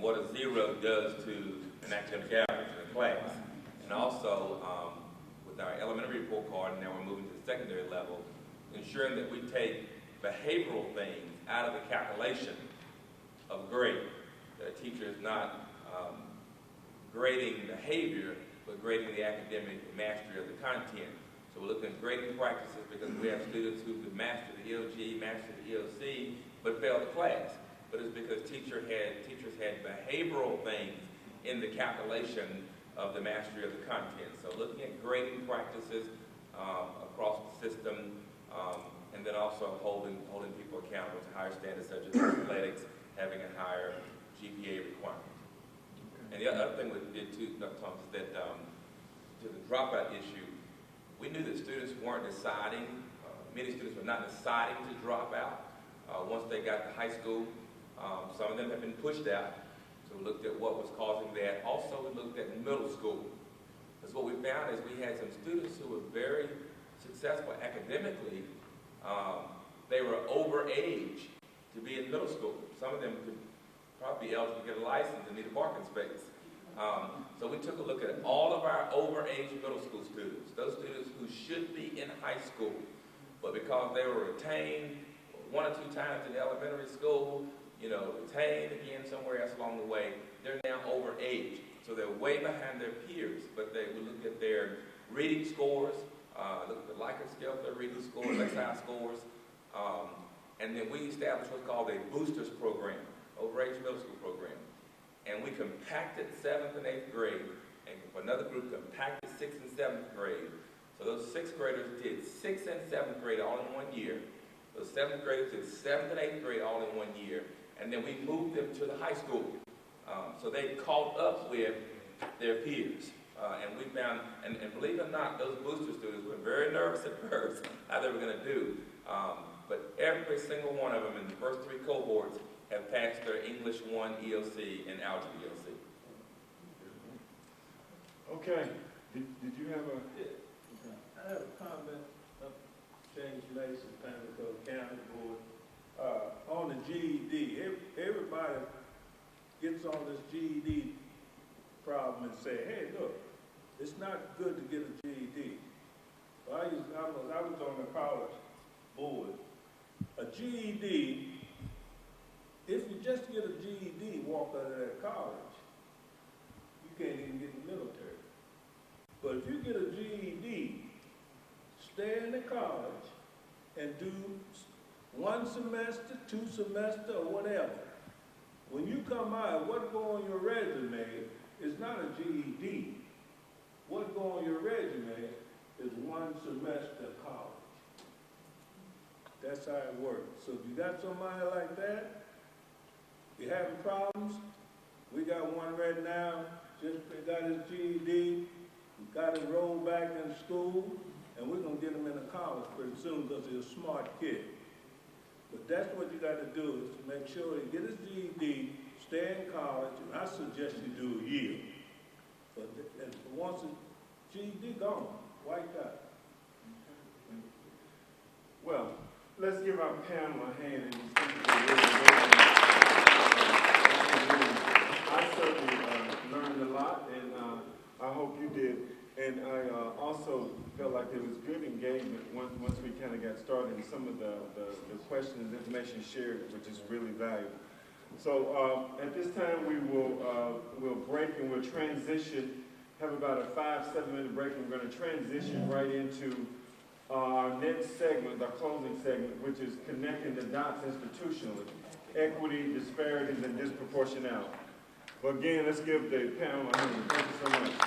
what a 0 does to an academic average in a class. And also, with our elementary report card, and now we're moving to the secondary level, ensuring that we take behavioral things out of the calculation of grade. That a teacher is not grading behavior, but grading the academic mastery of the content. So we're looking at grading practices because we have students who could master the EOG, master the EOC, but fail the class. But it's because teachers had behavioral things in the calculation of the mastery of the content. So looking at grading practices across the system, and then also holding people accountable to higher standards such as athletics, having a higher GPA requirement. And the other thing we did too, Dr. Thomas, is that to the dropout issue, we knew that students weren't deciding, many students were not deciding to drop out once they got to high school. Some of them have been pushed out. So we looked at what was causing that. Also, we looked at middle school. Because what we found is we had some students who were very successful academically. They were over age to be in middle school. Some of them could probably be eligible to get a license and need a parking space. So we took a look at all of our over-age middle school students, those students who should be in high school, but because they were retained 1 or 2 times in elementary school, retained again somewhere else along the way, they're now over age. So they're way behind their peers, but we look at their reading scores, look at the Likert scale for their reading scores, exercise scores, and then we established what's called a boosters program, over-age middle school program. And we compacted 7th and 8th grade, and for another group compacted 6th and 7th grade. So those 6th graders did 6th and 7th grade all in 1 year. Those 7th graders did 7th and 8th grade all in 1 year. And then we moved them to the high school. So they caught up with their peers. And we found, and believe it or not, those booster students were very nervous at first how they were going to do. But every single one of them in the first 3 cohorts have passed their English 1 EOC and Algebra EOC. Okay. Did you have a... I have a comment of James Mason, Pamlico County Board. On the GED, everybody gets on this GED problem and say, hey, look, it's not good to get a GED. Well, I was on the college board. A GED, if you just get a GED, walk out of that college, you can't even get in the military. But if you get a GED, stay in the college and do 1 semester, 2 semester, or whatever. When you come out, what go on your resume is not a GED. What go on your resume is 1 semester of college. That's how it works. So if you got somebody like that, you're having problems, we got one right now, just got his GED, got him rolled back in school, and we're going to get him into college pretty soon because he's a smart kid. But that's what you got to do, is to make sure he get his GED, stay in college, and I suggest you do a year. But once the GED gone, wiped out. Well, let's give our panel a hand. And I certainly learned a lot, and I hope you did. And I also felt like there was good engagement once we kind of got started in some of the questions and information shared, which is really valuable. So at this time we we'll break and we'll transition, have about a 5-7 minute break, and we're going to transition right into our next segment, our closing segment, which is connecting the dots institutionally, equity, disparities, and disproportionality. But again, let's give the panel a hand. Thank you so much.